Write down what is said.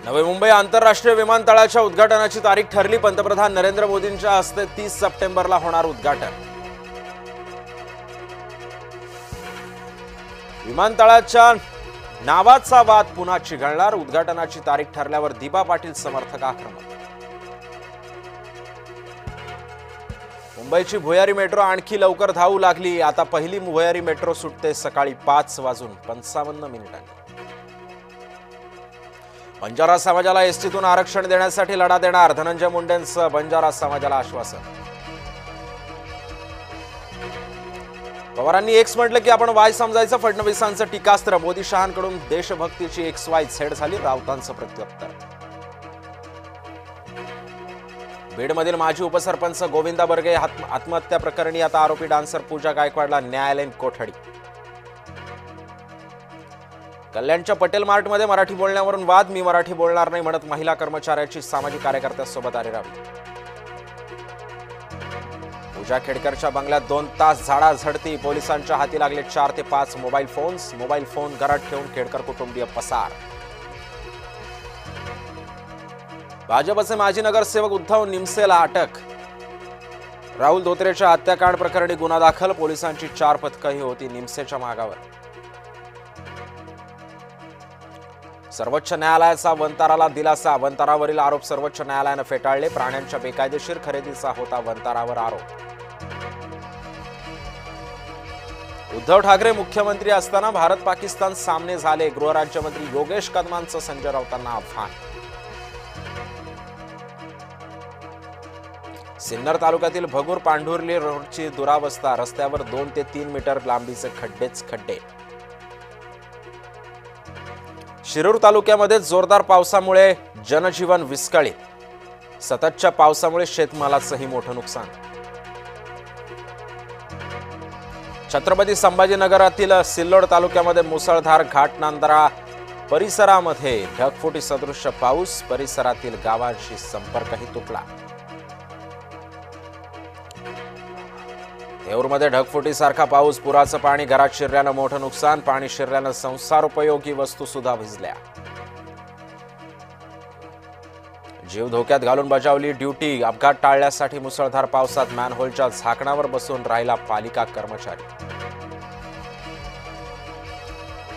नवी मुंबई आंतरराष्ट्रीय विमानतळाच्या उद्घाटनाची तारीख ठरली। पंतप्रधान नरेंद्र मोदींच्या हस्ते 30 सप्टेंबरला होणार उद्घाटन। विमानतळाच्या नावाचा वाद पुन्हा चिघळणार। उद्घाटनाची तारीख ठरल्यावर दीपा पाटील समर्थक आक्रमक। मुंबईची भुयारी मेट्रो आणखी लवकर धावू लागली। आता पहिली भुयारी मेट्रो सुटते सकाळी 5:55 बंजारा समाजाला एसटीतून आरक्षण देण्यासाठी लढा देणार। धनंजय मुंडेंचं बंजारा समाजाला आश्वासन। पवारांनी एक्स म्हटलं की आपण वाय समजायचं। फडणवीसांचं टीकास्त्र। मोदी शहांकडून देशभक्तीची XYZ झाली। राऊतांचं प्रत्युत्तर। बीडमधील माजी उपसरपंच गोविंदा बर्गे आत्महत्या प्रकरणी आता आरोपी डान्सर पूजा गायकवाडला न्यायालयीन कोठडी। कल्याणच्या पटेल मार्टमध्ये मराठी बोलण्यावरून वाद। मी मराठी बोलणार नाही म्हणत महिला कर्मचाऱ्याची सामाजिक कार्यकर्त्यासोबत आरेरावी। पूजा खेडकरच्या बंगल्यात 2 तास झाडाझडती। पोलिसांच्या हाती लागले 4 ते 5 मोबाईल फोन्स। मोबाईल फोन घरात ठेवून खेडकर कुटुंबीय पसार। भाजपचे माजी नगरसेवक उद्धव निमसेला अटक। राहुल धोत्रेच्या हत्याकांड प्रकरणी गुन्हा दाखल। पोलिसांची 4 पथकंही होती निमसेच्या मागावर। सर्वोच्च न्यायालयाचा वंताराला दिलासा। वंतारावरील आरोप सर्वोच्च न्यायालयाने फेटाळले। प्राण्यांच्या बेकायदेशीर खरेदीचा होता वंतारावर आरोप। उद्धव ठाकरे मुख्यमंत्री असताना भारत पाकिस्तान सामने झाले। गृहराज्यमंत्री योगेश कदमांचं संजय राऊतांना आव्हान। सिन्नर तालुक्यातील भगूर पांढुर्ली रोडची दुरावस्था। रस्त्यावर 2 ते 3 मीटर लांबीचे खड्डेच खड्डे। शिरूर तालुक्यामध्ये जोरदार पावसामुळे जनजीवन विस्कळीत। सततच्या पावसामुळे शेतमालाचंही मोठं नुकसान। छत्रपती संभाजीनगरातील सिल्लोड तालुक्यामध्ये मुसळधार घाटनांदरा परिसरामध्ये ढगफुटी सदृश्य पाऊस। परिसरातील गावांशी संपर्कही तुटला। येऊरमध्ये ढगफुटीसारखा पाऊस। पुराचं पाणी घरात शिरल्यानं मोठं नुकसान। पाणी शिरल्यानं संसारोपयोगी वस्तू सुद्धा भिजल्या। जीव धोक्यात घालून बजावली ड्युटी। अपघात टाळण्यासाठी मुसळधार पावसात मॅनहोलच्या झाकणावर बसून राहिला पालिका कर्मचारी।